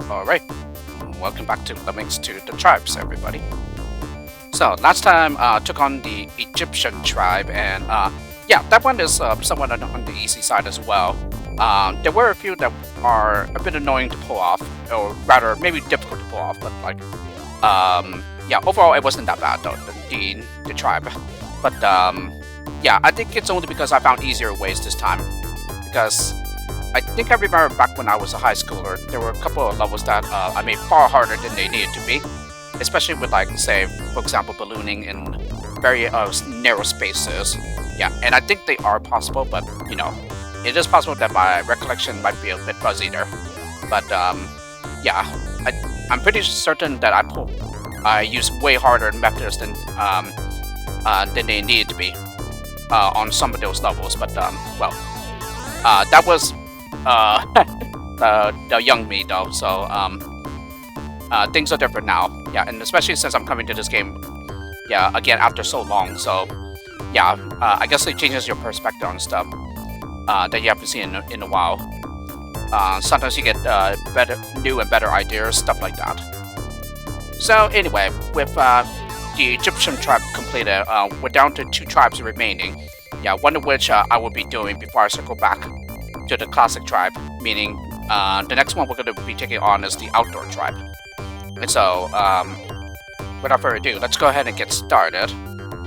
Alright, welcome back to Lemmings to the Tribes, everybody. So, last time took on the Egyptian tribe, and yeah, that one is somewhat on the easy side as well. There were a few that are a bit annoying to pull off, or rather, maybe difficult to pull off, but like, yeah, overall it wasn't that bad though, the tribe. But yeah, I think it's only because I found easier ways this time, because I think I remember back when I was a high schooler, there were a couple of levels that I made far harder than they needed to be, especially with, like, say, for example, ballooning in very narrow spaces. Yeah, and I think they are possible, but, you know, it is possible that my recollection might be a bit fuzzy there. But, yeah, I'm pretty certain that I used way harder methods than they needed to be on some of those levels. But, well, that was the young me though, so things are different now. Yeah, and especially since I'm coming to this game, yeah, again after so long. So yeah, I guess it changes your perspective on stuff that you haven't seen in a while. Sometimes you get new and better ideas, stuff like that. So anyway, with the Egyptian tribe completed, we're down to 2 tribes remaining. Yeah, one of which I will be doing before I circle back to the classic tribe, meaning the next one we're going to be taking on is the outdoor tribe. And so, without further ado, let's go ahead and get started.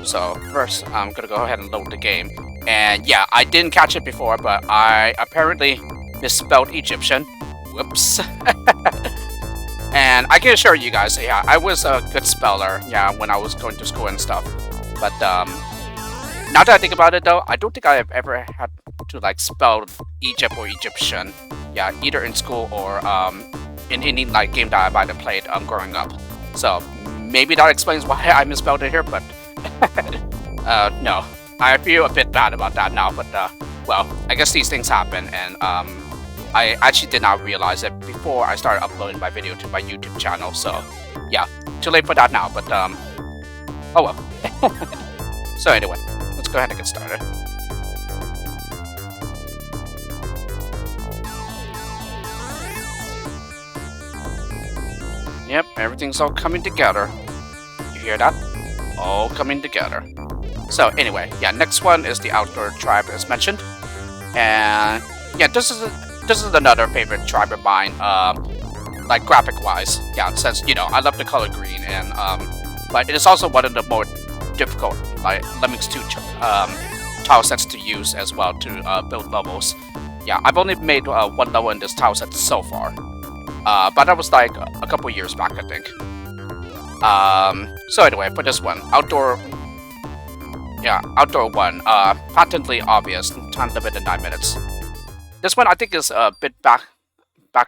So first, I'm going to go ahead and load the game. And yeah, I didn't catch it before, but I apparently misspelled Egyptian. Whoops. And I can assure you guys, yeah, I was a good speller, yeah, when I was going to school and stuff. But now that I think about it though, I don't think I have ever had to like spell Egypt or Egyptian, yeah, either in school or in any like game that I might have played growing up. So maybe that explains why I misspelled it here, but no, I feel a bit bad about that now. But well, I guess these things happen, and I actually did not realize it before I started uploading my video to my YouTube channel. So yeah, too late for that now. But oh well. So anyway, let's go ahead and get started. Yep, everything's all coming together. You hear that? All coming together. So anyway, yeah, next one is the outdoor tribe as mentioned. And yeah, this is another favorite tribe of mine, like graphic wise. Yeah, since, you know, I love the color green, and but it is also one of the more difficult, like Lemmings 2 tile sets to use as well to build levels. Yeah, I've only made one level in this tile set so far. But that was like a couple years back, I think. So anyway, for this one, outdoor one, patently obvious, time limit in 9 minutes. This one I think is a bit back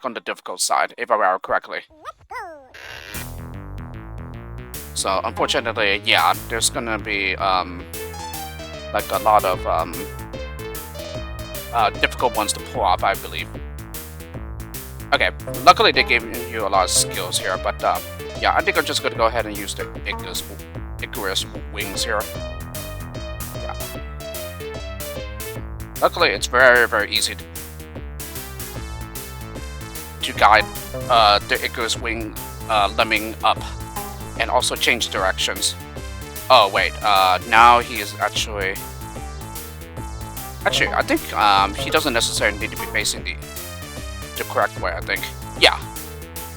on the difficult side, if I remember correctly. So unfortunately, yeah, there's gonna be like a lot of difficult ones to pull off, I believe. Okay, luckily they gave you a lot of skills here, but yeah, I think I'm just gonna go ahead and use the Icarus wings here. Yeah. Luckily, it's very, very easy to guide the Icarus wing lemming up, and also change directions. Oh wait, now he is actually, I think he doesn't necessarily need to be facing the correct way, I think. Yeah,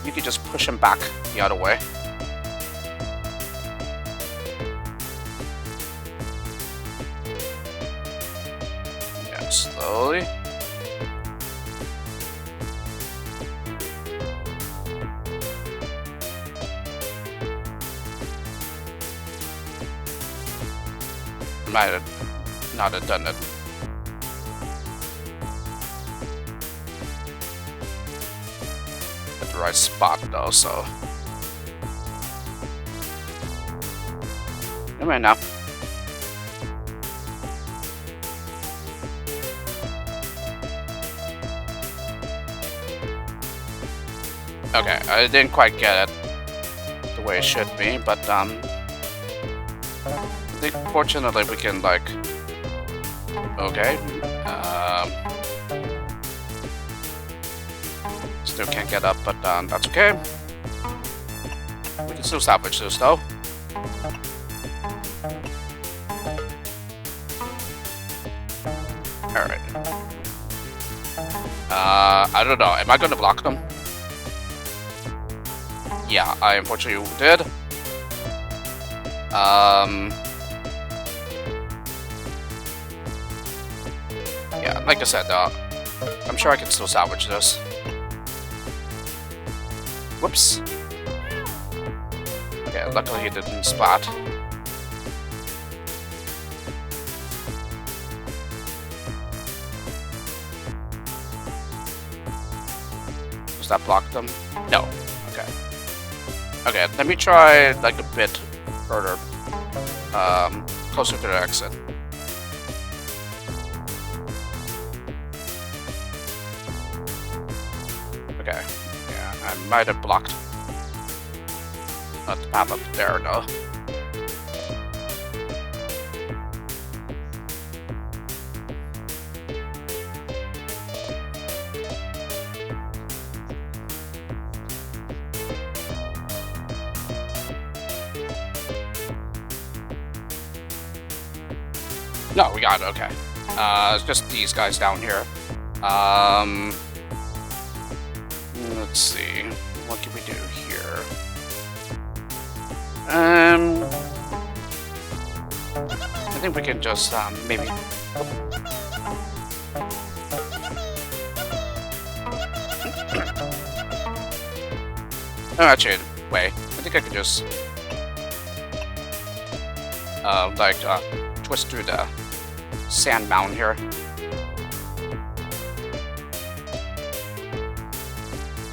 you can just push him back the other way. Yeah, slowly. Might have not have done it. The right spot though, so never mind now. Okay, I didn't quite get it the way it should be, but I think fortunately we can like, okay, Still can't get up, but that's okay. We can still salvage this though. Alright. I don't know. Am I gonna block them? Yeah, I unfortunately did. Yeah, like I said, I'm sure I can still salvage this. Whoops. Yeah, luckily he didn't splat. Does that block them? No. Okay. Okay, let me try like a bit further. Closer to the exit. Okay. Yeah, I might have blocked. Not the path up there, no. No, we got it, okay. It's just these guys down here. Let's see. What can we do here? I think we can just, maybe... Oh, actually, wait. I think I could just... twist through the sand mound here.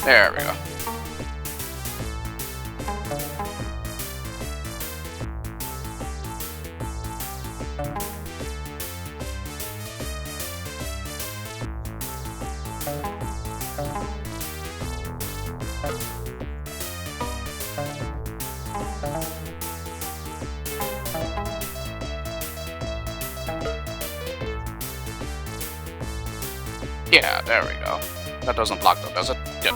There we go. Yeah, there we go. That doesn't block them, does it? Yep.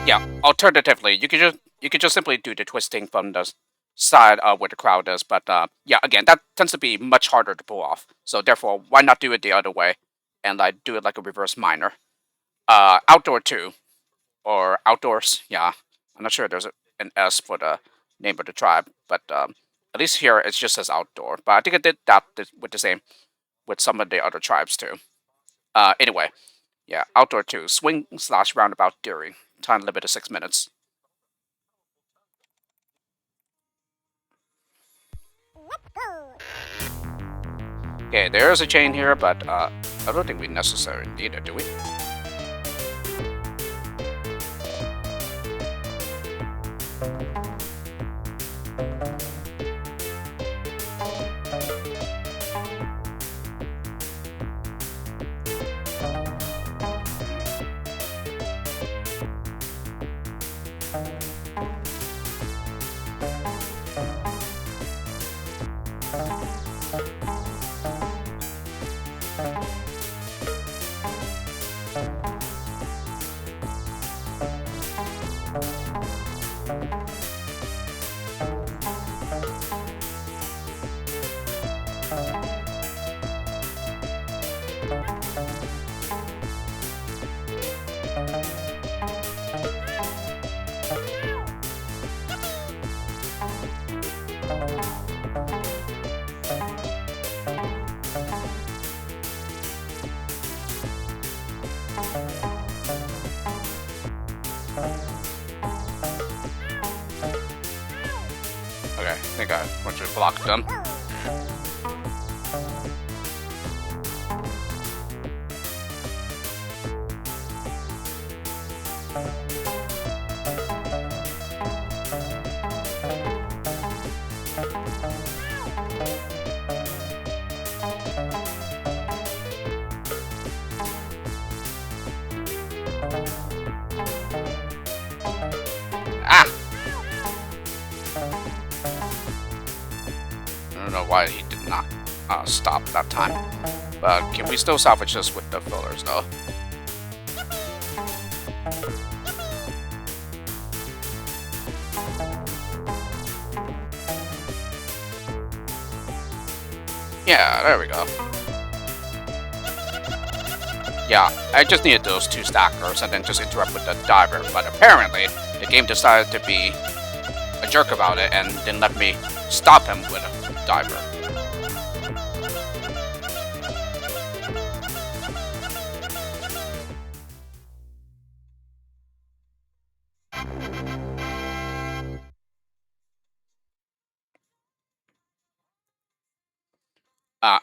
Yeah, alternatively, you could just simply do the twisting from the side where the crowd is, but yeah, again, that tends to be much harder to pull off. So therefore, why not do it the other way and like do it like a reverse minor? Outdoor too, or outdoors. Yeah, I'm not sure there's an S for the name of the tribe, but at least here it just says outdoor. But I think I did that with the same with some of the other tribes too. Anyway, yeah, outdoor too. Swing / roundabout theory. Time limit is 6 minutes. Okay, there is a chain here, but I don't think we necessarily need it, do we? Okay, I think I want you to block them. know why he did not stop that time. But can we still salvage this with the fillers though? Yeah, there we go. Yeah, I just needed those 2 stackers and then just interrupt with the diver, but apparently the game decided to be a jerk about it and didn't let me stop him with a diver.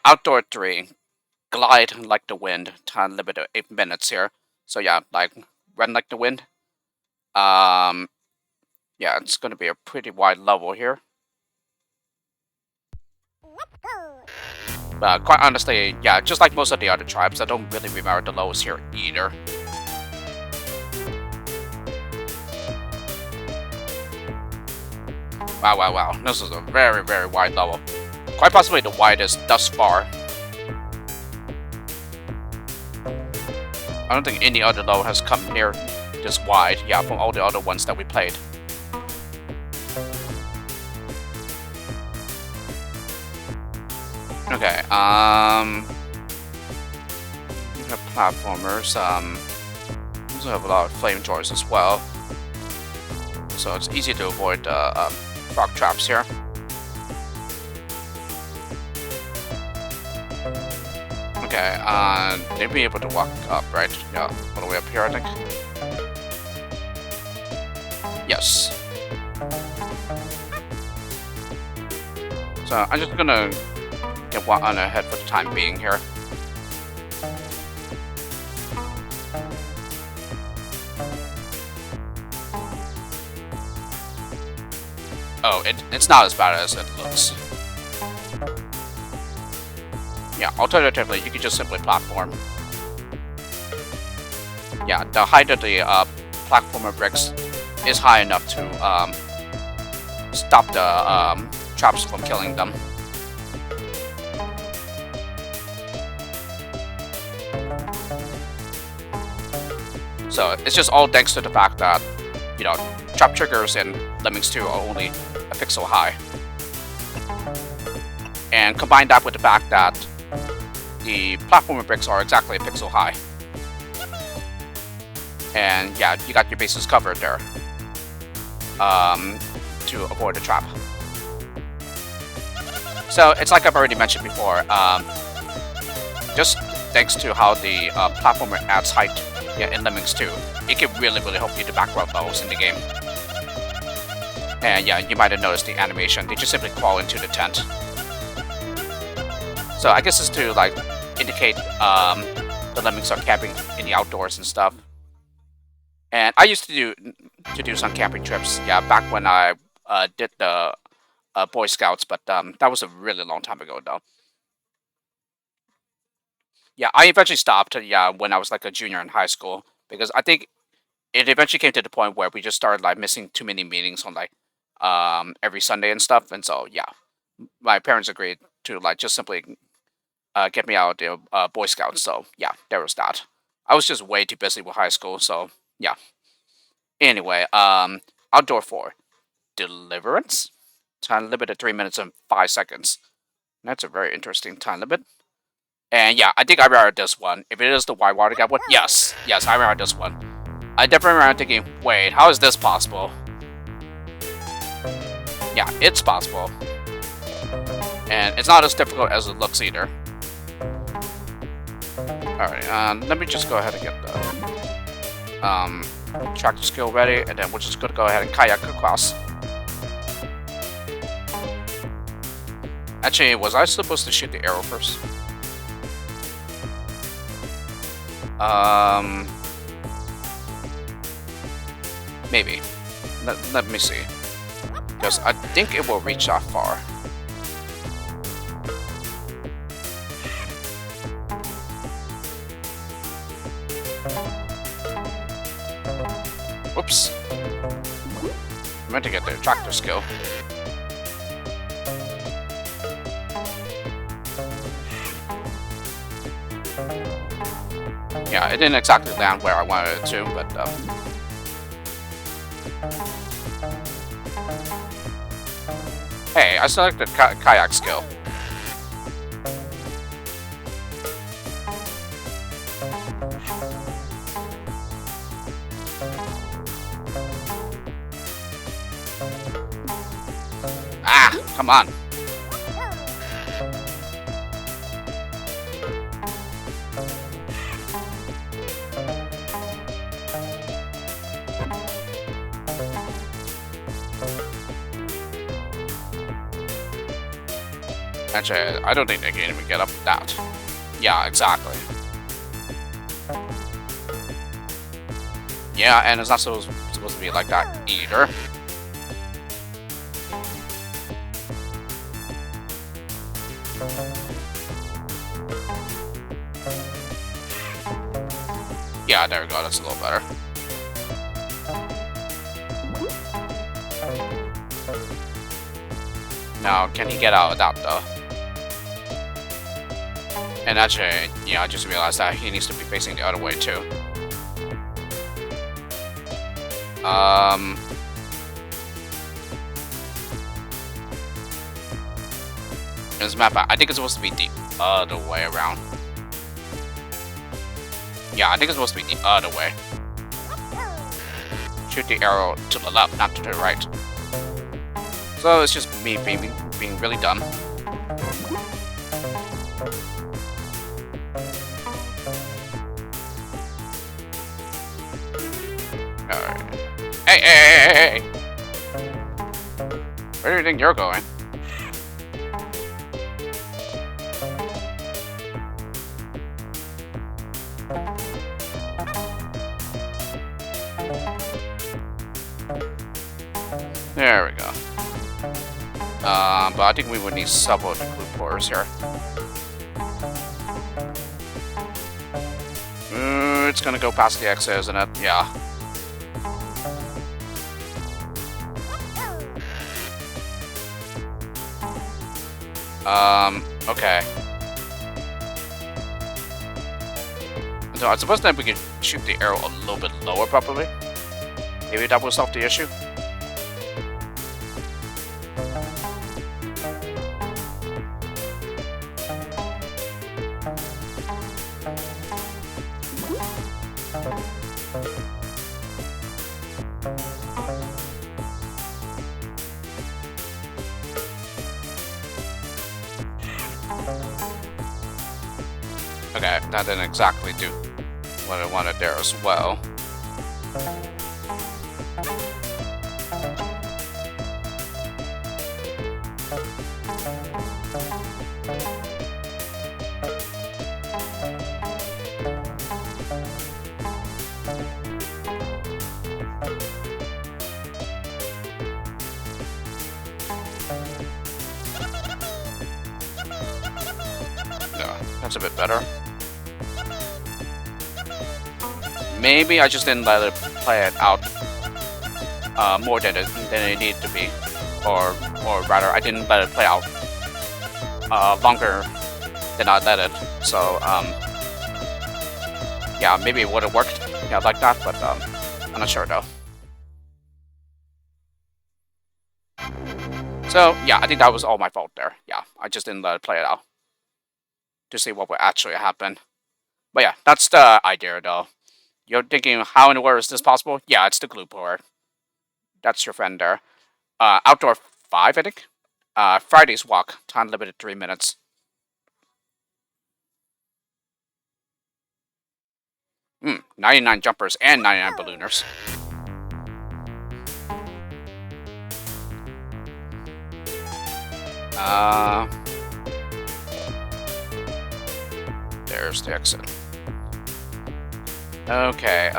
Outdoor 3. Glide like the wind. Time limit of 8 minutes here. So yeah, like run like the wind. Yeah, it's gonna be a pretty wide level here. But quite honestly, yeah, just like most of the other tribes, I don't really remember the levels here either. Wow, wow, wow. This is a very, very wide level. Quite possibly the widest thus far. I don't think any other level has come near this wide, yeah, from all the other ones that we played. Okay, we have platformers, we also have a lot of flame throwers as well. So it's easy to avoid frog traps here. Okay, they'll be able to walk up, right? Yeah, all the way up here, I think. Yes. So I'm just gonna get one on ahead for the time being here. Oh, it's not as bad as it looks. Yeah, alternatively, you could just simply platform. Yeah, the height of the platformer bricks is high enough to stop the traps from killing them. So it's just all thanks to the fact that, you know, trap triggers in Lemmings 2 are only a pixel high. And combine that with the fact that the platformer bricks are exactly a pixel high. And yeah, you got your bases covered there to avoid the trap. So it's like I've already mentioned before, just thanks to how the platformer adds height in Lemmings 2, it can really help you to background levels in the game. And yeah, you might have noticed the animation, they just simply crawl into the tent. So I guess it's to like indicate the lemmings are camping in the outdoors and stuff. And I used to do some camping trips, yeah, back when I did the Boy Scouts, but that was a really long time ago though. Yeah, I eventually stopped, yeah, when I was like a junior in high school, because I think it eventually came to the point where we just started like missing too many meetings on like every Sunday and stuff, and so yeah, my parents agreed to like just simply get me out of the Boy Scouts. So yeah, there was that. I was just way too busy with high school, so yeah. Anyway, outdoor 4, Deliverance. Time limit at 3 minutes and 5 seconds. That's a very interesting time limit. And yeah, I think I remember this one. If it is the White Water Gap one, yes, I remember this one. I definitely remember thinking, wait, how is this possible? Yeah, it's possible. And it's not as difficult as it looks either. Alright, let me just go ahead and get the tractor skill ready, and then we're just gonna go ahead and kayak across. Actually, was I supposed to shoot the arrow first? Maybe. Let me see. Because I think it will reach that far. Oops. I meant to get the tractor skill. it didn't exactly land where I wanted it to, but hey, I selected kayak skill. Ah, come on. Actually, I don't think they can even get up that. Yeah, exactly. Yeah, and it's not supposed to be like that either. Yeah, there we go. That's a little better. Now, can he get out of that, though? And actually, yeah, I just realized that he needs to be facing the other way, too. As a matter of fact, I think it's supposed to be the other way around. Yeah, I think it's supposed to be the other way. Shoot the arrow to the left, not to the right. So it's just me being really dumb. Alright. Hey! Where do you think you're going? There we go. But I think we would need several of the glue pourers here. It's gonna go past the exit, isn't it? Yeah. Okay. So I suppose that we could shoot the arrow a little bit lower, probably. Maybe that will solve the issue. Okay, that didn't exactly do what I wanted there as well. Yeah, that's a bit better. Maybe I just didn't let it play it out more than it needed to be, or rather, I didn't let it play out longer than I let it. So yeah, maybe it would have worked, yeah, like that, but I'm not sure though. So yeah, I think that was all my fault there. Yeah, I just didn't let it play it out to see what would actually happen. But yeah, that's the idea though. You're thinking, how in the world is this possible? Yeah, it's the glue pour. That's your friend there. Outdoor 5, I think. Friday's walk. Time limited 3 minutes. 99 jumpers and 99 ballooners. There's the exit. Okay,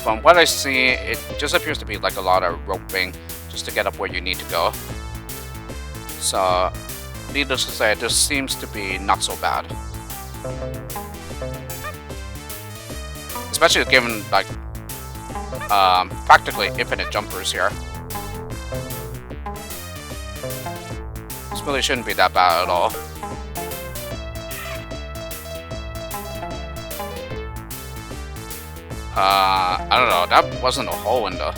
from what I see, it just appears to be like a lot of roping just to get up where you need to go. So, needless to say, this seems to be not so bad. Especially given, like, practically infinite jumpers here. really shouldn't be that bad at all. I don't know. That wasn't a hole in the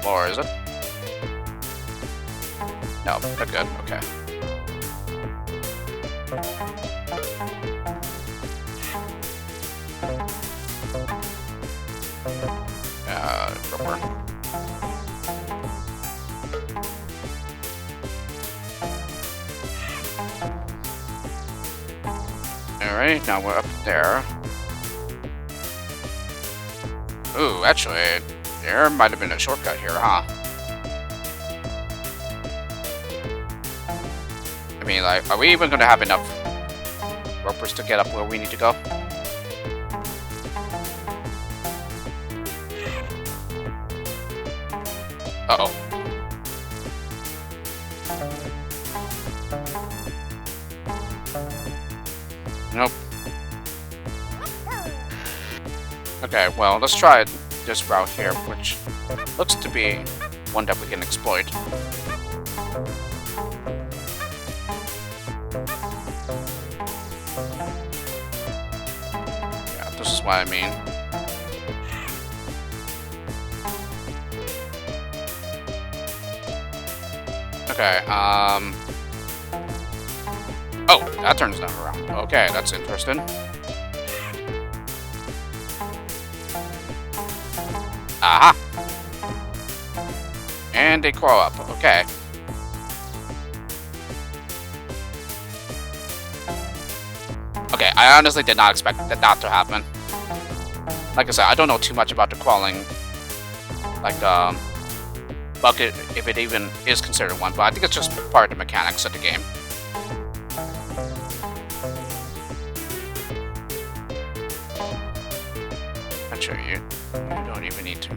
floor, is it? No, they're good. Okay. Rubber. Alright, now we're up there. Ooh, actually, there might have been a shortcut here, huh? I mean, like, are we even gonna have enough ropers to get up where we need to go? Uh-oh. Nope. Okay, well, let's try this route here, which looks to be one that we can exploit. Yeah, this is what I mean. Okay, oh, that turns them around. Okay, that's interesting. Aha! And they crawl up. Okay. Okay, I honestly did not expect that to happen. Like I said, I don't know too much about the crawling, like, bucket, if it even is considered one, but I think it's just part of the mechanics of the game. Actually, you don't even need to.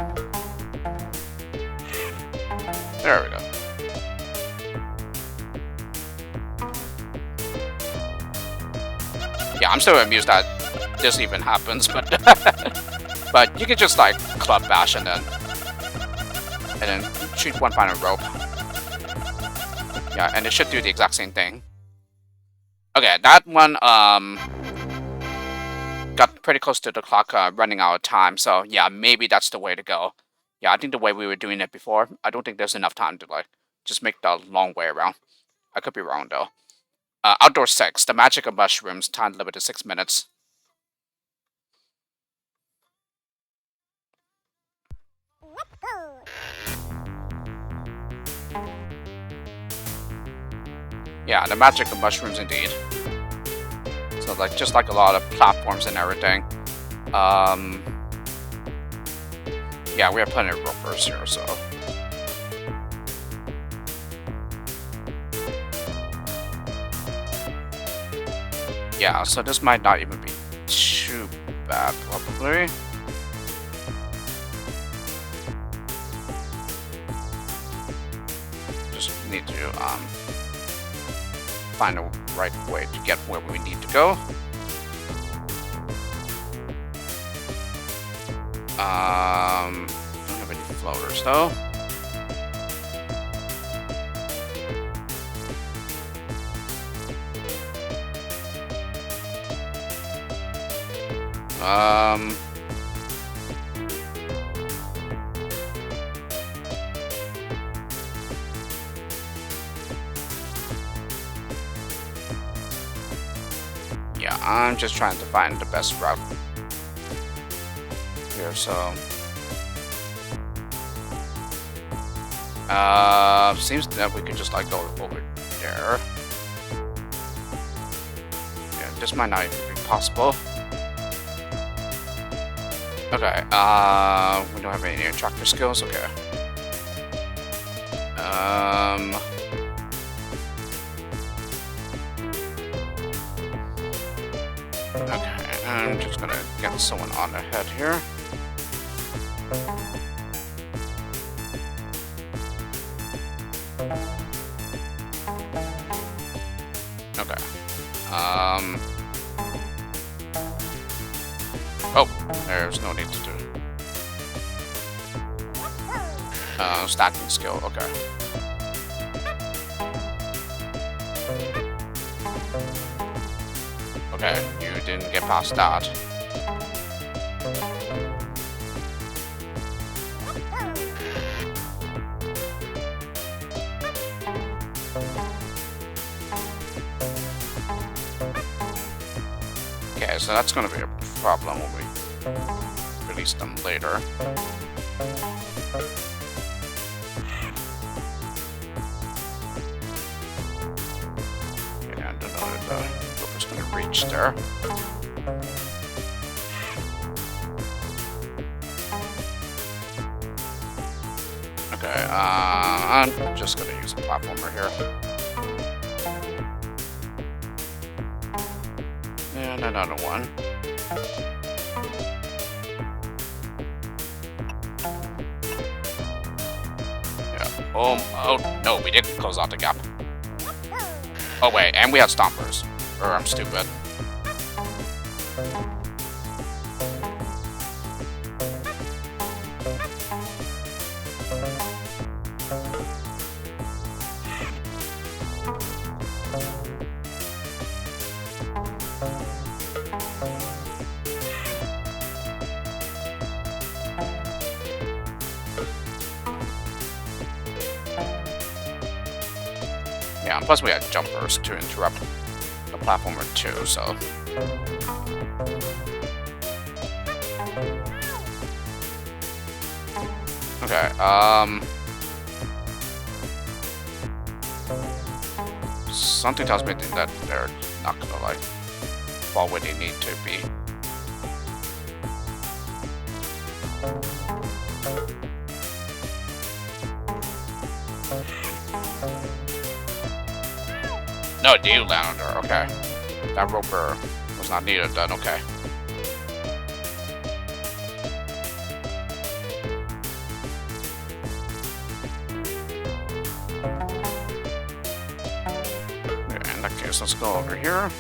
There we go. Yeah, I'm still amused that this even happens, but but you can just like club bash and then shoot one final rope. Yeah, and it should do the exact same thing. Okay, that one got pretty close to the clock running out of time, so yeah, maybe that's the way to go. Yeah, I think the way we were doing it before, I don't think there's enough time to like just make the long way around. I could be wrong though. Outdoor 6, the magic of mushrooms, time limit is 6 minutes. Yeah, the magic of mushrooms indeed. So like just like a lot of platforms and everything. Yeah, we have plenty of ropers here, so. Yeah, so this might not even be too bad, probably. Just need to find a right way to get where we need to go. Don't have any floaters though. Yeah, I'm just trying to find the best route here, so seems that we could just like go over there. Yeah, this might not even be possible. Okay, we don't have any tractor skills, okay. Okay, I'm just gonna get someone on ahead here. Okay. Oh, there's no need to do. Stacking skill, okay. Okay, you didn't get past that. Okay, so that's gonna be a problem when we release them later. Yeah, I don't know if the rover's gonna reach there. Okay, I'm just gonna use a platformer here. And another one. Yeah. Oh, no, we didn't close out the gap. Oh, wait, and we had stompers. Or I'm stupid. Yeah, plus we had jumpers to interrupt the platformer too, so... Okay, something tells me that they're not gonna, like, fall where they need to be. No, it did land on her, okay. That roper was not needed then, okay. Okay, in that case, let's go over here.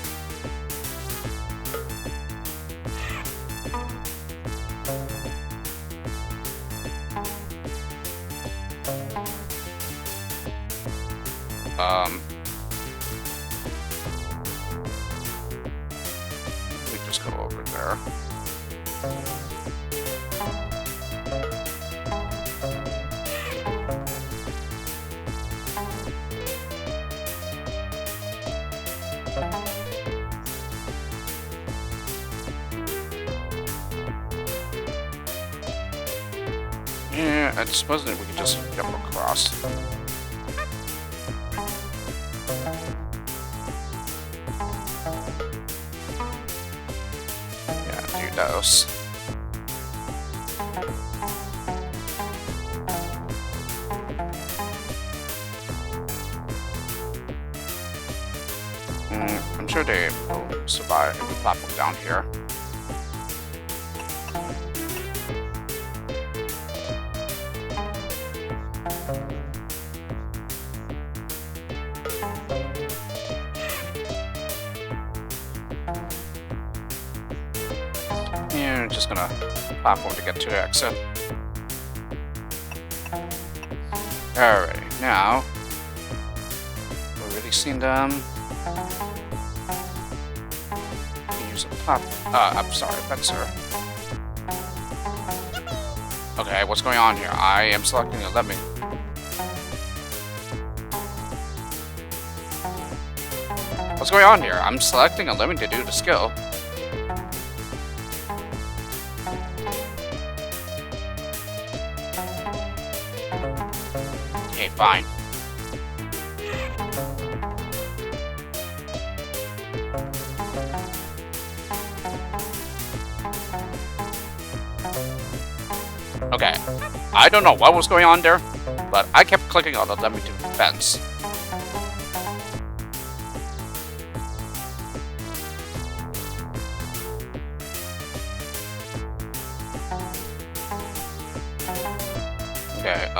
We just go over there. Yeah, I suppose that we could just jump across. Those. I'm sure they will survive if we platform down here. Yeah, just gonna platform to get to the exit. Alright, now we're releasing them. Use a platform. I'm sorry, Fencer. Okay, what's going on here? I am selecting a lemming. What's going on here? I'm selecting a lemming to do the skill. Okay, fine. Okay, I don't know what was going on there, but I kept clicking on the lemming to fence. Okay,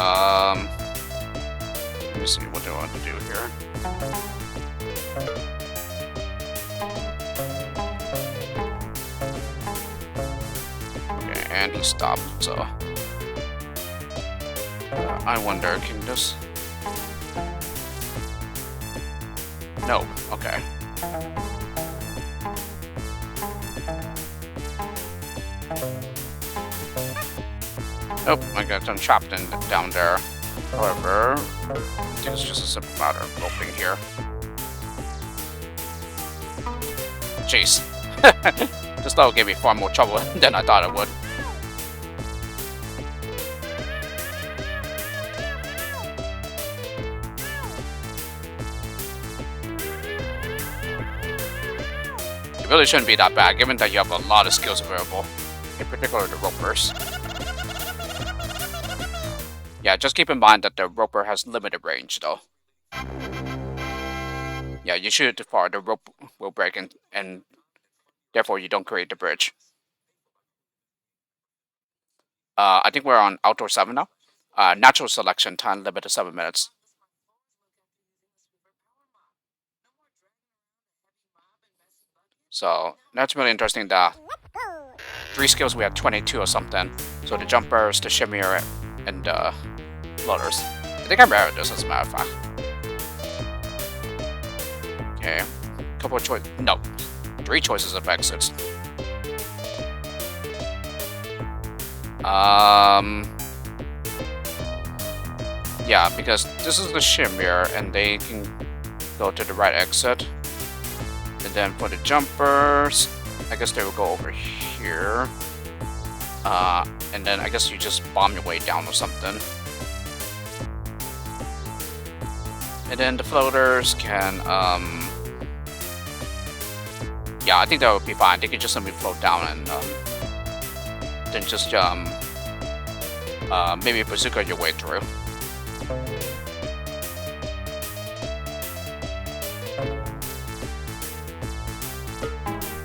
let me see, what do I want to do here? Okay, and he stopped, so... I wonder, can this... No, okay. Oh, I got I'm trapped in down there. However, I think it's just a simple matter of roping here. Jeez. This level gave me far more trouble than I thought it would. It really shouldn't be that bad, given that you have a lot of skills available, in particular the ropers. Yeah, just keep in mind that the roper has limited range, though. Yeah, you shoot it too far, the rope will break, and therefore you don't create the bridge. I think we're on Outdoor 7 now. Natural selection, time limit to 7 minutes. So, that's really interesting that 3 skills we had 22 or something. So the jumpers, the shimmier, and the floaters. I think I married this as a matter of fact. Okay, couple of choices. No, 3 choices of exits. Yeah, because this is the shimmier, and they can go to the right exit. And then for the jumpers, I guess they will go over here. And then I guess you just bomb your way down or something. And then the floaters can, yeah, I think that would be fine. They can just simply float down and then just maybe bazooka your way through.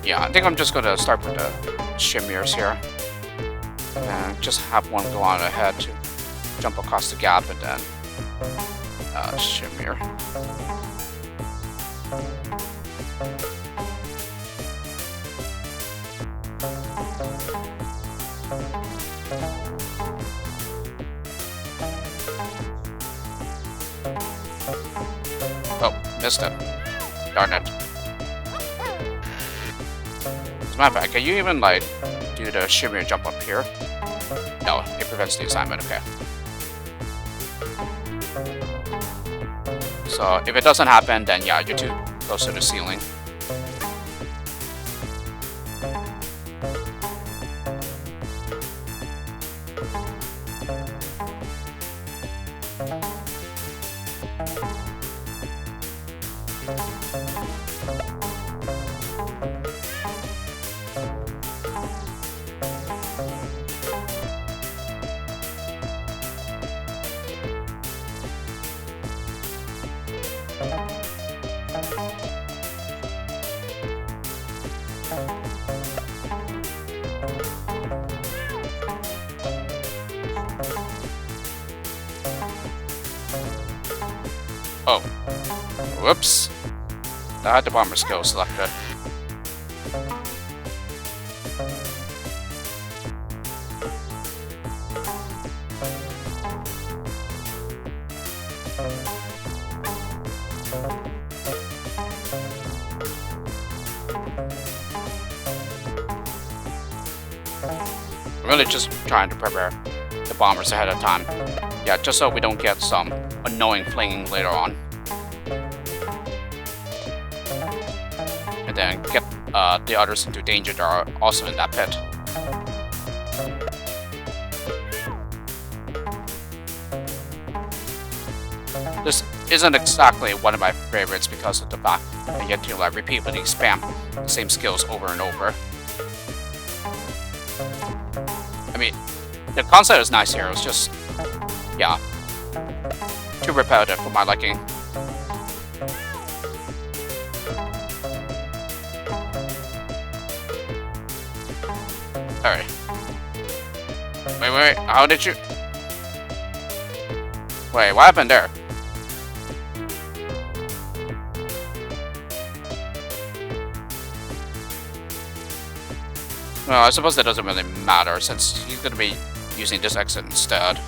Yeah, I think I'm just gonna start with the shimmiers here. And just have one go on ahead to jump across the gap and then shimmier. Oh, missed it. Darn it. As a matter of fact, can you even, like, do the shimmier jump up here? No, it prevents the assignment, okay. So, if it doesn't happen, then yeah, you're too close to the ceiling. Oh. Whoops. I had the bomber skill selected. I'm really just trying to prepare the bombers ahead of time. Yeah, just so we don't get some annoying flinging later on. And then get the others into danger that are also in that pit. This isn't exactly one of my favorites because of the fact that you get to like repeatedly spam the same skills over and over. I mean, the concept is nice here, it's just, yeah, too repetitive for my liking. Alright. Wait, how did you... Wait, what happened there? Well, I suppose that doesn't really matter since he's going to be using this exit instead.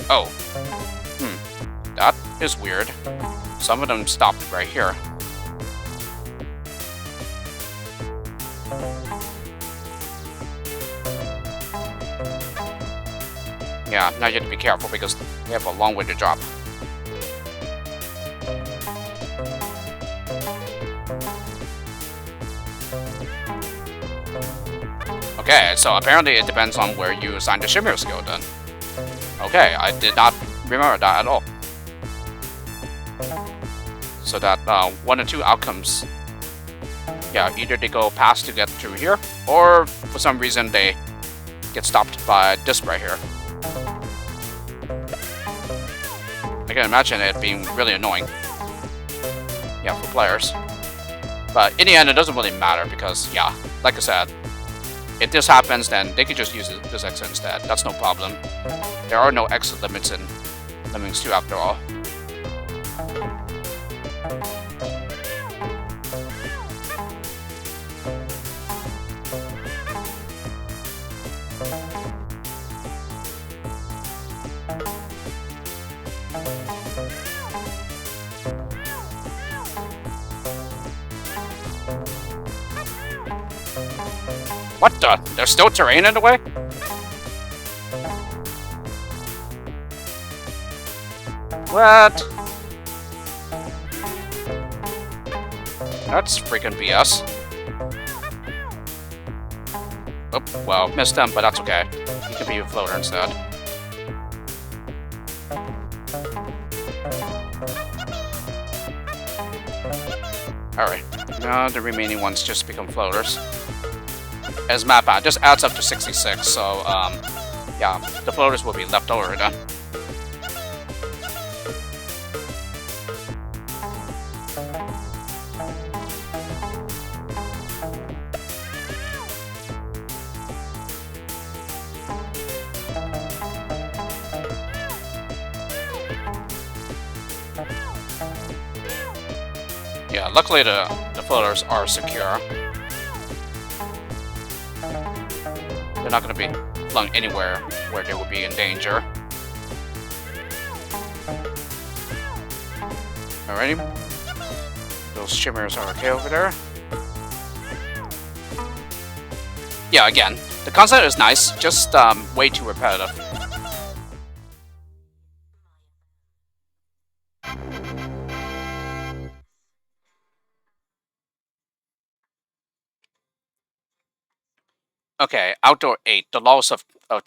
Oh. That is weird. Some of them stopped right here. Yeah, now you have to be careful because they have a long way to drop. Okay, so apparently it depends on where you assign the shimmer skill then. Okay, I did not remember that at all. So that one or two outcomes, yeah, either they go past to get through here, or for some reason they get stopped by this right here. I can imagine it being really annoying, yeah, for players. But in the end, it doesn't really matter because, yeah, like I said, if this happens, then they can just use this exit instead. That's no problem. There are no exit limits in Lemmings 2 after all. What the? There's still terrain in the way? What? That's freaking BS. Oh, well, missed them, but that's okay. He can be a floater instead. Alright, now the remaining ones just become floaters. As map out, just adds up to 66, so yeah, the floaters will be left over then. Yeah, luckily the floaters are secure. They're not going to be flung anywhere where they would be in danger. Alrighty. Those shimmers are okay over there. Yeah, again, the concept is nice, just way too repetitive. Okay, Outdoor 8, the laws of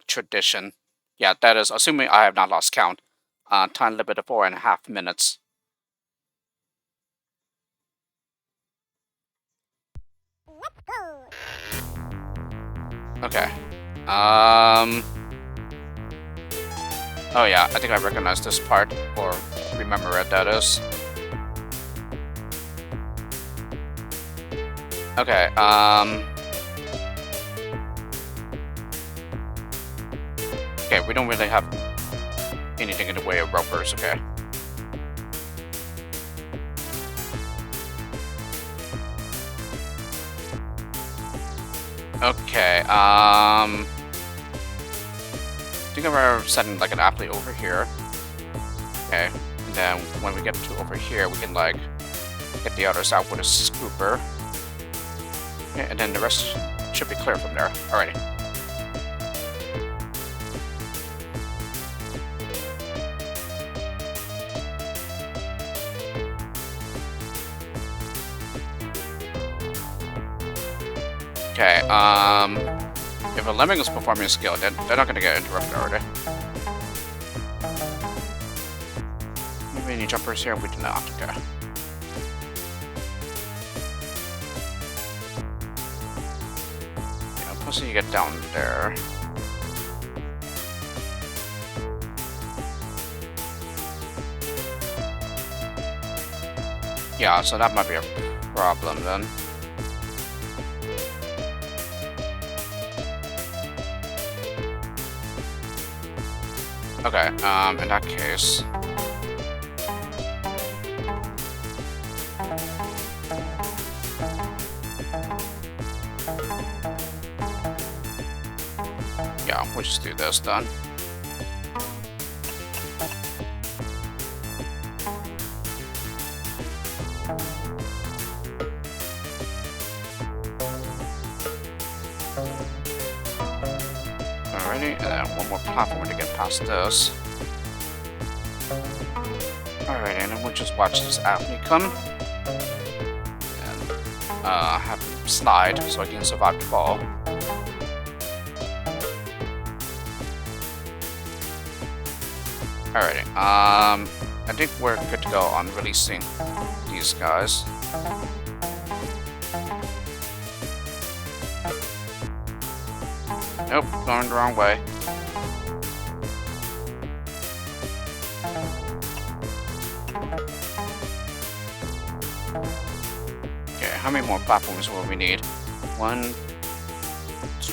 tradition. Yeah, that is, assuming I have not lost count. Time limit of 4.5 minutes. Let's go. Okay. Oh yeah, I think I recognize this part, or remember it, that is. Okay, okay, we don't really have anything in the way of ropers, okay. Okay, I think I'm setting like an athlete over here. Okay, and then when we get to over here, we can like get the others out with a scooper. Okay, and then the rest should be clear from there. Alrighty. Okay, if a lemming is performing a skill, then they're not gonna get interrupted, are they? Maybe any jumpers here? We do not, okay. Yeah, plus you get down there. Yeah, so that might be a problem then. Okay, in that case... yeah, we'll just do this then. Alrighty, and then one more platform to get past this. Alright, and then we'll just watch this athlete come. And have him slide so I can survive the fall. Alrighty, I think we're good to go on releasing these guys. Nope, going the wrong way. Okay, how many more platforms will we need? 1, 2,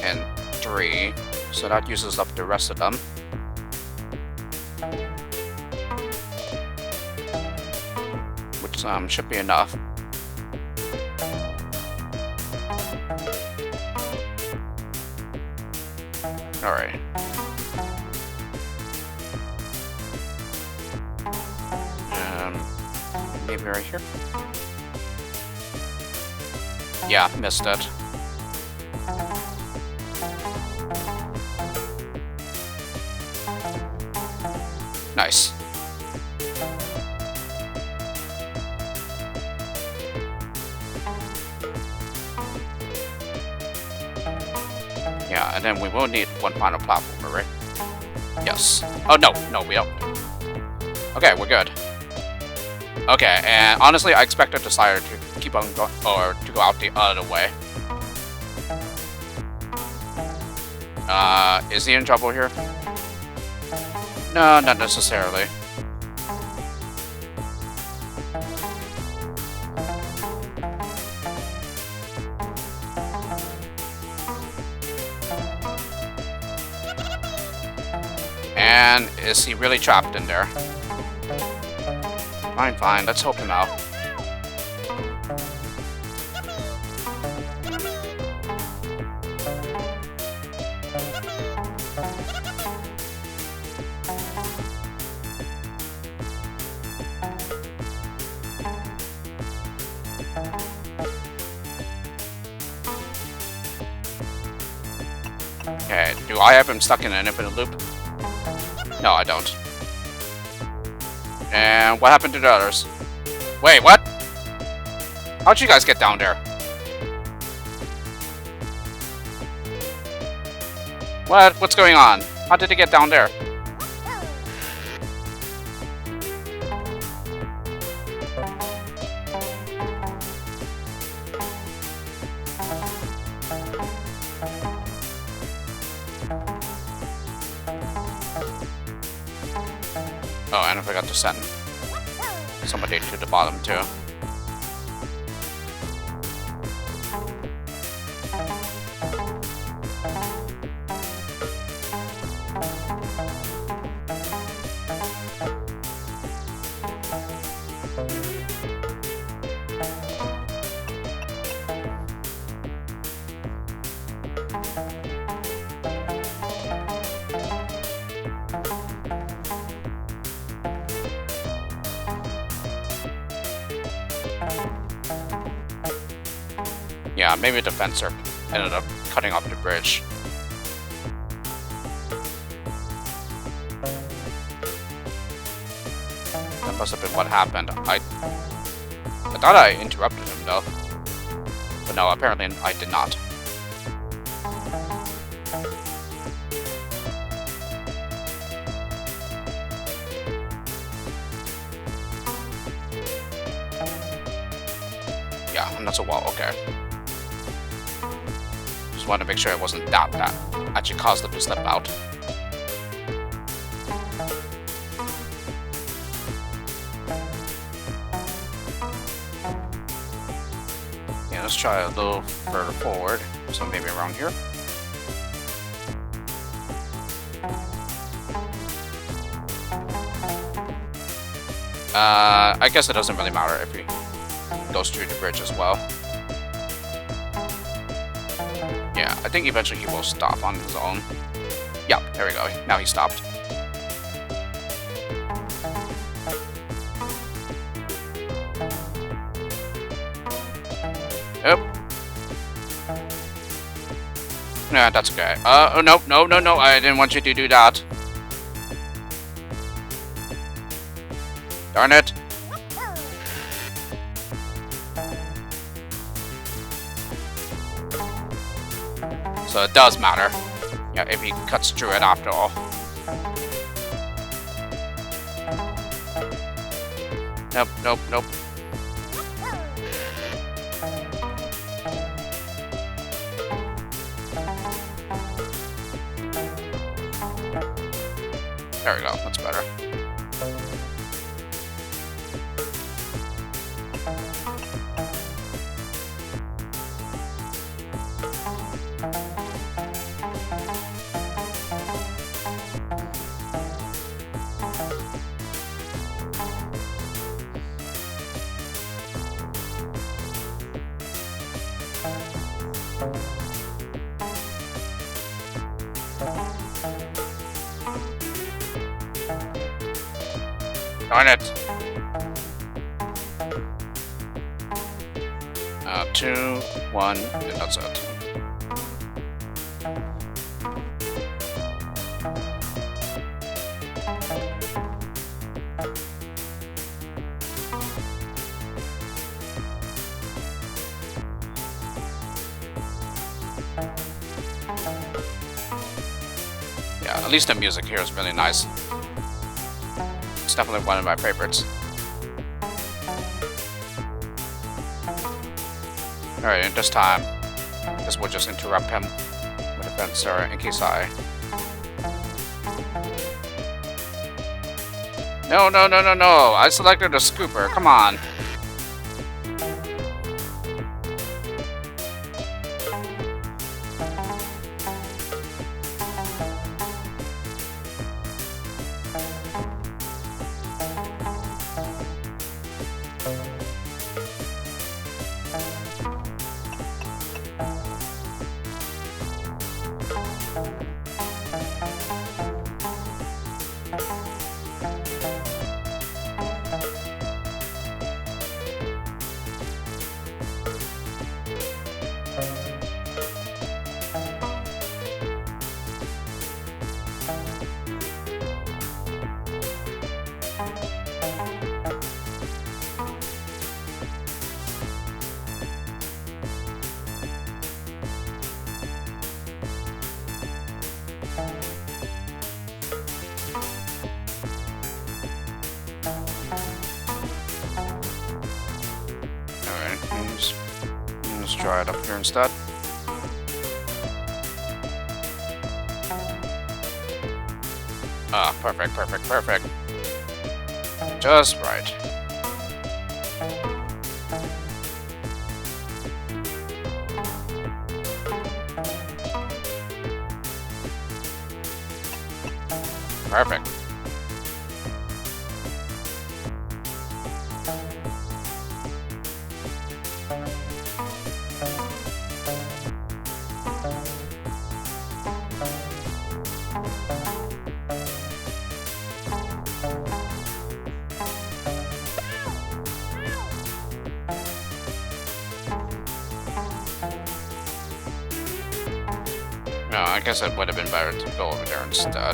and 3. So that uses up the rest of them. Which should be enough. Alright. Maybe right here? Yeah, missed it. Nice. Yeah, and then we will need one final platformer, right? Yes. Oh, no, we don't. Okay, we're good. Okay, and honestly, I expected the Sire to keep on going, or to go out the other way. Is he in trouble here? No, not necessarily. And is he really trapped in there? Fine, let's help him out. Okay, do I have him stuck in an infinite loop? No, I don't. And what happened to the others? Wait, what? How'd you guys get down there? What's going on? How did they get down there? Oh, and I forgot to send somebody to the bottom too. Yeah, maybe the fencer ended up cutting off the bridge. That must have been what happened. I thought I interrupted him though. But no, apparently I did not. Yeah, and that's a wall, okay. Just wanted to make sure it wasn't that actually caused them to step out. Yeah, let's try a little further forward. So maybe around here. I guess it doesn't really matter if he goes through the bridge as well. Yeah, I think eventually he will stop on his own. Yep, there we go. Now he stopped. Yep. Yeah, that's okay. Oh, no, no, no, no, I didn't want you to do that. Darn it. So it does matter. Yeah, if he cuts through it after all. Nope, nope, nope. There we go, that's better. Darn it. 2, 1, and that's it. Yeah, at least the music here is really nice. It's definitely one of my favorites. Alright, and this time, I guess we'll just interrupt him with a fencer in case I... No, no, no, no, no! I selected a scooper, come on! Let's try it up here instead. Ah, perfect, perfect, perfect. Just right. Perfect. No, I guess it would have been better to go over there instead.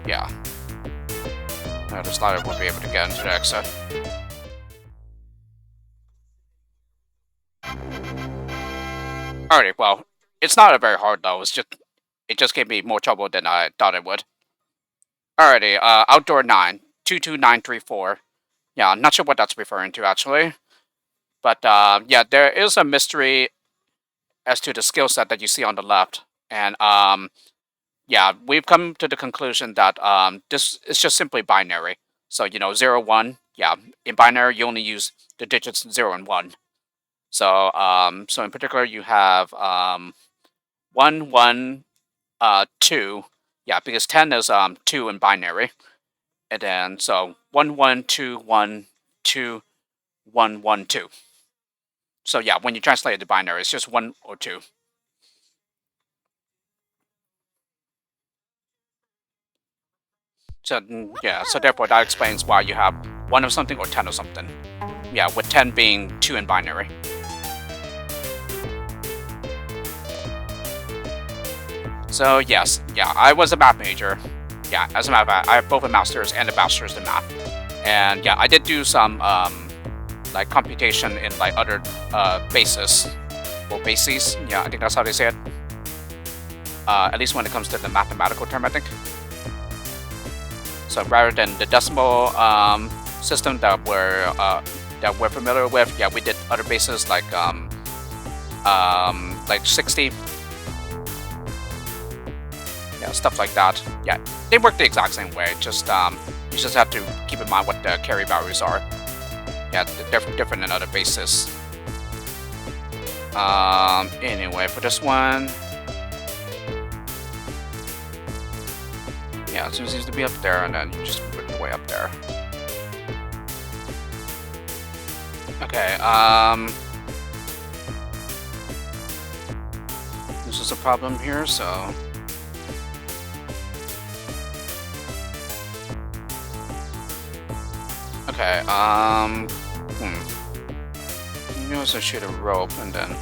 Yeah. I just thought I would be able to get into the exit. Alrighty, well, it's not a very hard though. It just gave me more trouble than I thought it would. Alrighty, outdoor 9, 22934. Yeah, I'm not sure what that's referring to actually, but yeah, there is a mystery as to the skill set that you see on the left, and yeah, we've come to the conclusion that this is just simply binary. So 0, 1. Yeah, in binary you only use the digits 0 and 1. So so in particular you have 1, 1, 2. Yeah, because 10 is 2 in binary, and then so 1, 1, 2, 1, 2, 1, 1, 2. So yeah, when you translate it to binary, it's just 1 or 2. So yeah, so therefore that explains why you have 1 of something or 10 of something. Yeah, with 10 being 2 in binary. So yes, yeah, I was a math major. Yeah, as a matter of fact, I have both a master's and a bachelor's in math. And yeah, I did do some like computation in like other bases or bases. Yeah, I think that's how they say it. At least when it comes to the mathematical term, I think. So rather than the decimal system that we're familiar with, yeah, we did other bases like 60. Yeah, stuff like that. Yeah, they work the exact same way. Just you just have to keep in mind what the carry values are. Yeah, they're different than other bases. Anyway, for this one, yeah, it seems to be up there, and then you just put your way up there. Okay. This is a problem here, so. Okay, maybe also shoot a rope and then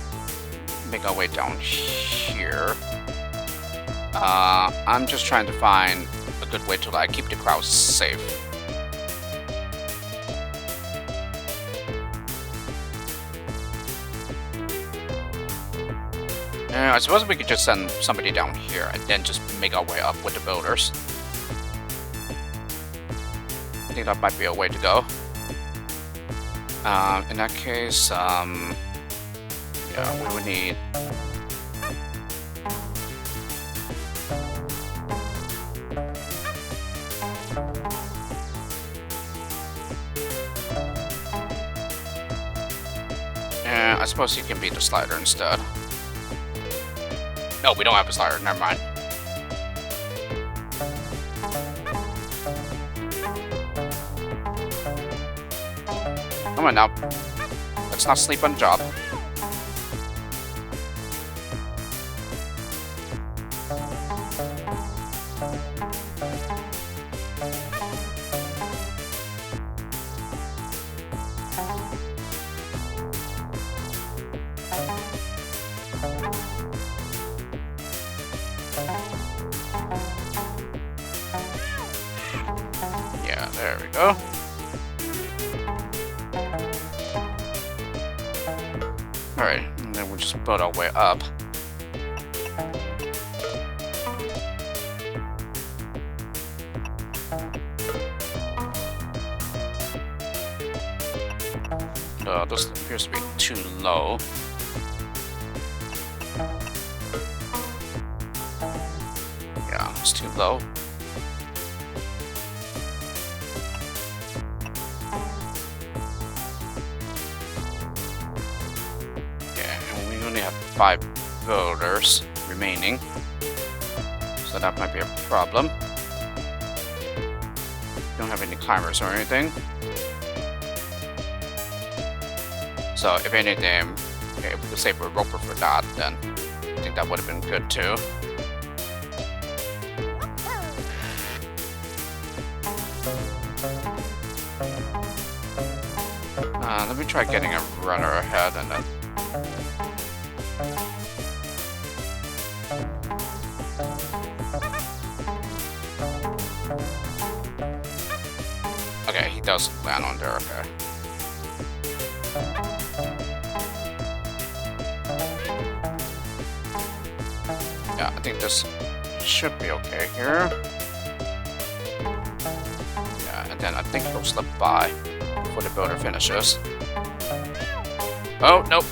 make our way down here. I'm just trying to find a good way to like keep the crowd safe. I suppose we could just send somebody down here and then just make our way up with the builders. I think that might be a way to go. In that case, yeah, we would need. I suppose you can beat the slider instead. No, we don't have a slider. Never mind. Come on now. Let's not sleep on the job. Yeah, there we go. Alright, and then we'll just build our way up. This appears to be too low. Yeah, it's too low. Only have 5 builders remaining, so that might be a problem. Don't have any climbers or anything, so if anything, okay, if we could save a roper for that, then I think that would have been good too. Let me try getting a runner ahead and then. Okay, he does land on there, okay. Yeah, I think this should be okay here. Yeah, and then I think he'll slip by before the builder finishes. Oh, nope.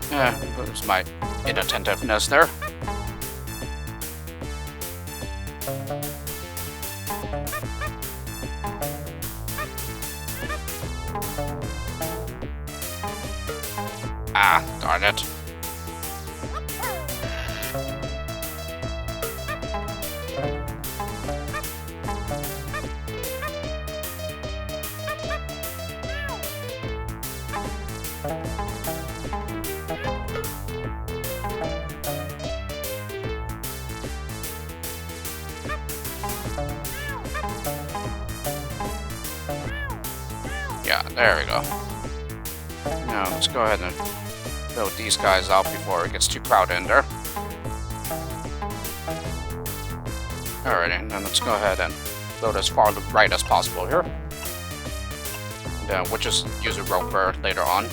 Yeah, there's my inattentiveness there. Ah, darn it. There we go. Now, let's go ahead and build these guys out before it gets too crowded in there. Alrighty, and then let's go ahead and build as far right as possible here. And then we'll just use a roper later on.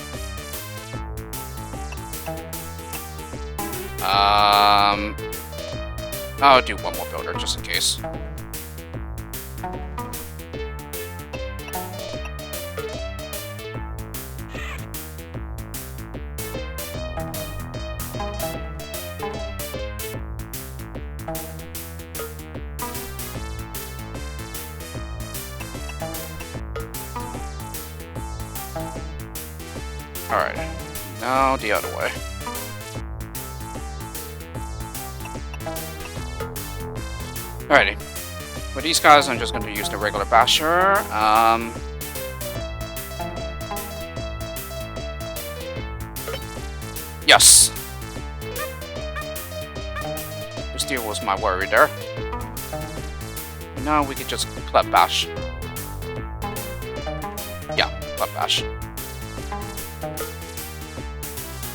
I'll do one more builder just in case. Alright, now the other way. Alrighty, for these guys I'm just going to use the regular basher. Yes! The steel was my worry there. Now we can just club bash. Yeah, club bash.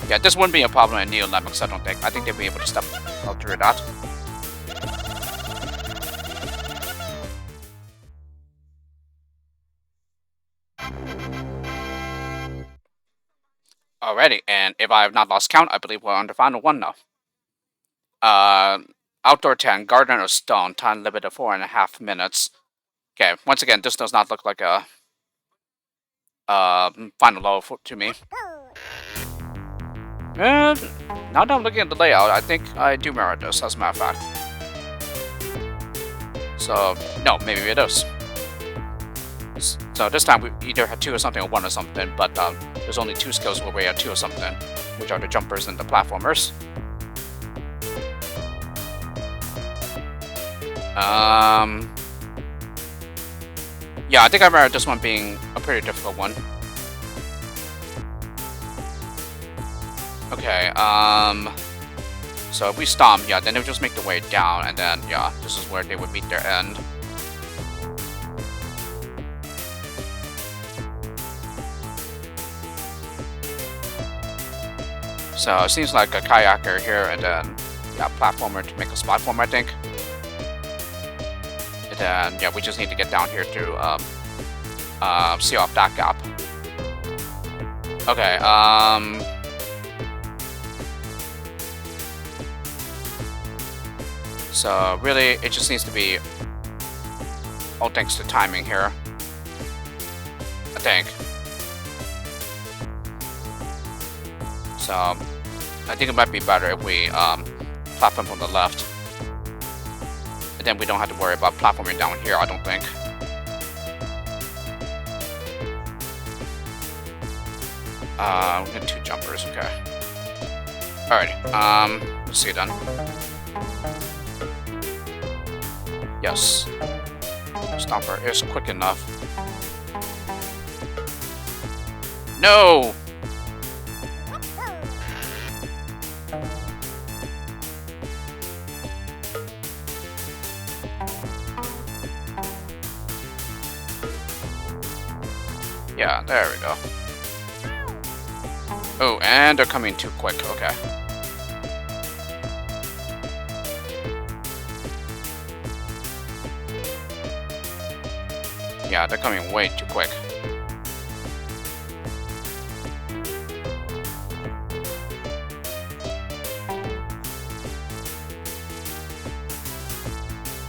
Yeah, this wouldn't be a problem in Neo Lemmings, I don't think. I think they'll be able to step out through that. Alrighty, and if I have not lost count, I believe we're on the final one now. Outdoor 10, Garden of Stone, time limit of 4.5 minutes. Okay, once again, this does not look like a final low to me. And now that I'm looking at the layout, I think I do merit this, as a matter of fact. So, no, maybe it is. So this time we either had 2 or something or 1 or something, but there's only 2 skills where we had 2 or something, which are the jumpers and the platformers. Yeah, I think I merit this one being a pretty difficult one. Okay, so if we stomp, yeah, then they'll just make the way down, and then, yeah, this is where they would meet their end. So it seems like a kayaker here, and then, yeah, platformer to make a platform, I think. And then, yeah, we just need to get down here to, see off that gap. Okay, so really, it just needs to be all thanks to timing here, I think. So I think it might be better if we platform from the left, and then we don't have to worry about platforming down here, I don't think. We get 2 jumpers, okay. Alrighty, let's see then. Yes. Stomper is quick enough. No! Yeah, there we go. Oh, and they're coming too quick, okay. Yeah, they're coming way too quick.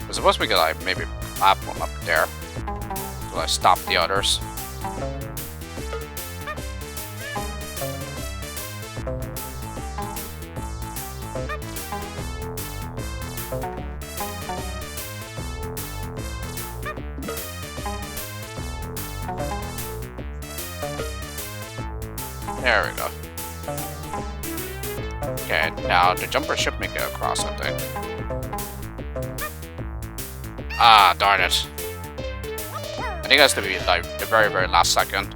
We're supposed to get like maybe a platform up there to like stop the others. There we go. Okay, now the jumper should make it across, I think. Ah, darn it. I think it has to be like the very, very last second.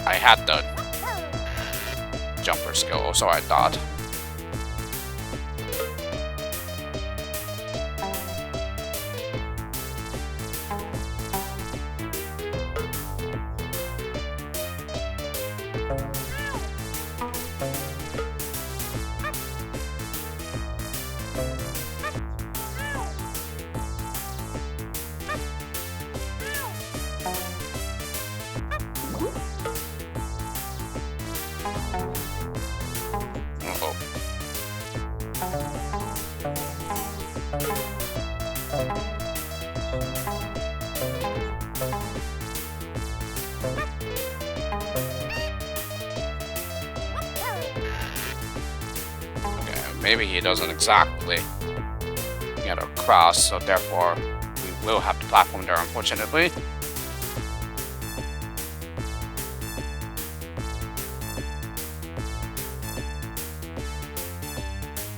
I had the jumper skill, so I thought. Maybe he doesn't exactly get across, so therefore we will have to platform there, unfortunately.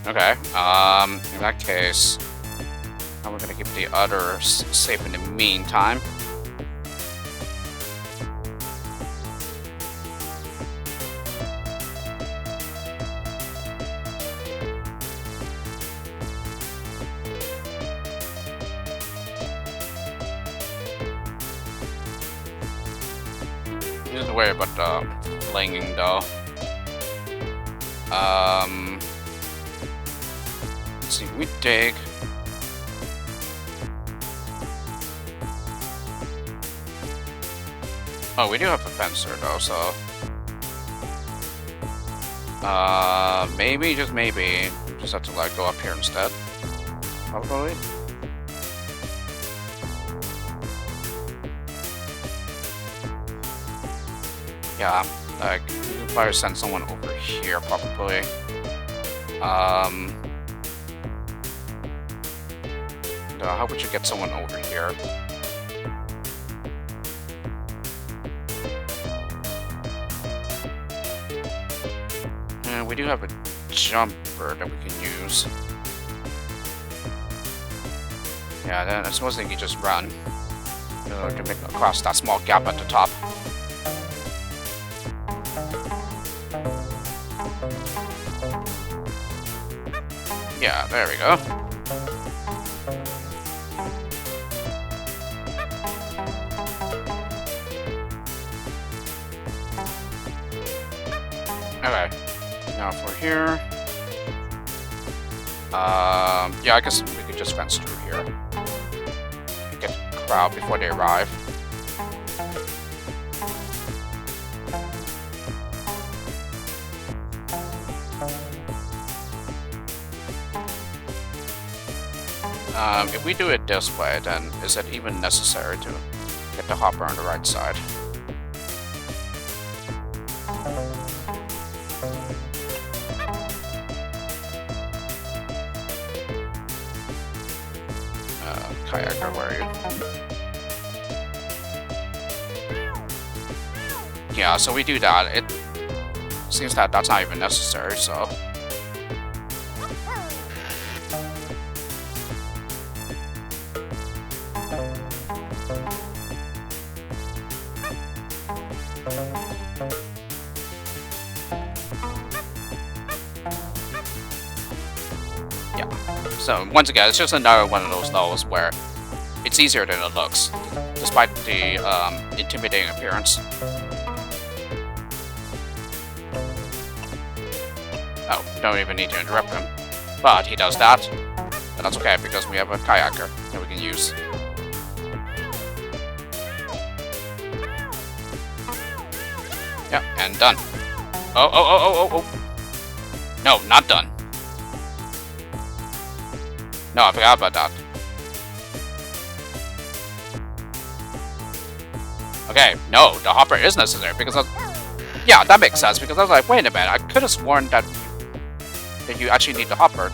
Okay, in that case, how are we gonna keep the others safe in the meantime? Just worry about the flinging though. Let's see, we dig. Oh, we do have a fencer though, so maybe, just maybe, just have to like go up here instead. Probably. Yeah, like, you could probably send someone over here, probably. How would you get someone over here? And we do have a jumper that we can use. Yeah, then I suppose they could just run to make across that small gap at the top. Yeah, there we go. Okay, now for here. Yeah, I guess we could just fence through here. Get the crowd before they arrive. If we do it this way, then is it even necessary to get the hopper on the right side? Kayaker, where are you? Yeah, so we do that. It seems that that's not even necessary, so... So, once again, it's just another one of those levels where it's easier than it looks, despite the intimidating appearance. Oh, we don't even need to interrupt him. But he does that, and that's okay, because we have a kayaker that we can use. Yep, and done. Oh. No, not done. No, I forgot about that. Okay, no, the hopper is necessary because yeah, that makes sense because I was like, wait a minute, I could have sworn that you actually need the hopper.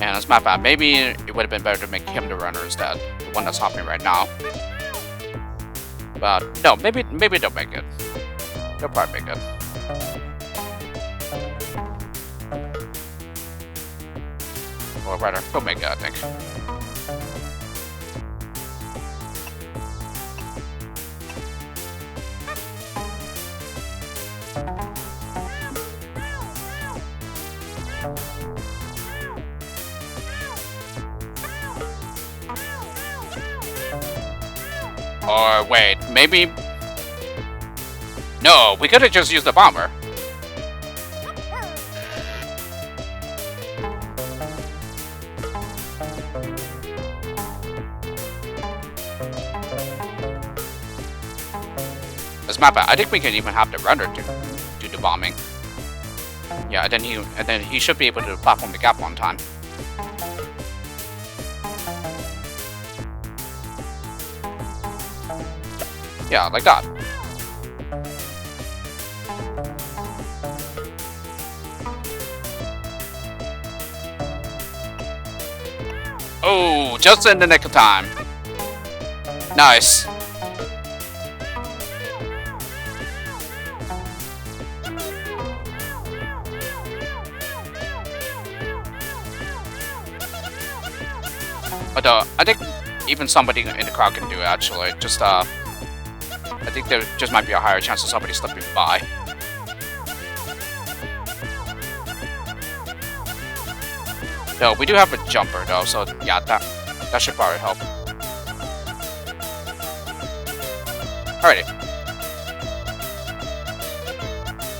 And as a matter of fact, maybe it would have been better to make him the runner instead, the one that's hopping right now. But no, maybe they'll make it. They'll probably make it. Or rather, Omega, I think. Or wait, maybe... No, we could have just used the bomber. As a matter of fact, I think we can even have the runner do the bombing. Yeah, and then he should be able to platform the gap on time. Yeah, like that. Oh, just in the nick of time. Nice. Although, I think even somebody in the crowd can do it, actually. Just, I think there just might be a higher chance of somebody slipping by. No, we do have a jumper, though, so yeah, that should probably help. Alrighty.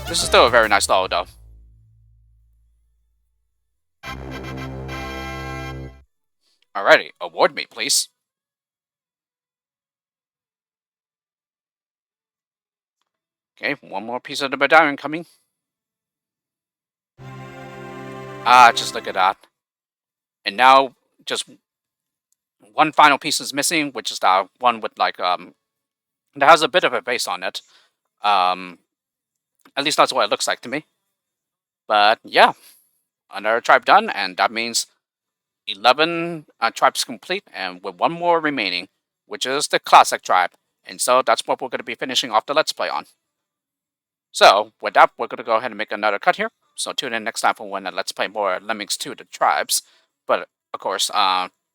This is still a very nice level, though. Alrighty, award me, please. Okay, one more piece of the medallion coming. Ah, just look at that. And now, just one final piece is missing, which is that one with, like, that has a bit of a base on it. At least that's what it looks like to me. But, yeah. Another tribe done, and that means 11 tribes complete, and with one more remaining, which is the classic tribe. And so that's what we're going to be finishing off the Let's Play on. So, with that, we're going to go ahead and make another cut here. So tune in next time for when Let's Play more Lemmings 2, the tribes. But, of course,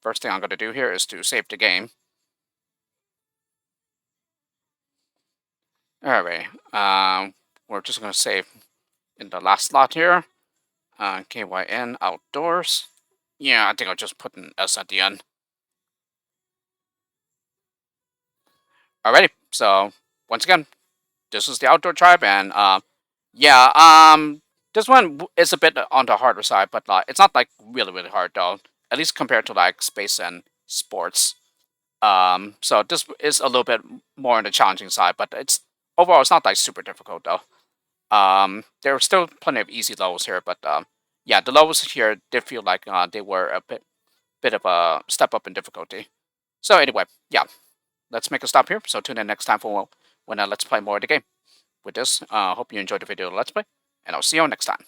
first thing I'm going to do here is to save the game. Alright, we're just going to save in the last slot here. KYN Outdoors. Yeah, I think I'll just put an S at the end. Alrighty, so once again, this is the Outdoor Tribe, and yeah, this one is a bit on the harder side, but it's not like really hard though. At least compared to like Space and Sports. So this is a little bit more on the challenging side, but overall it's not like super difficult though. There are still plenty of easy levels here, but yeah, the levels here did feel like they were a bit of a step up in difficulty. So anyway, yeah, let's make a stop here. So tune in next time for when Let's Play more of the game. With this, hope you enjoyed the video Let's Play, and I'll see you next time.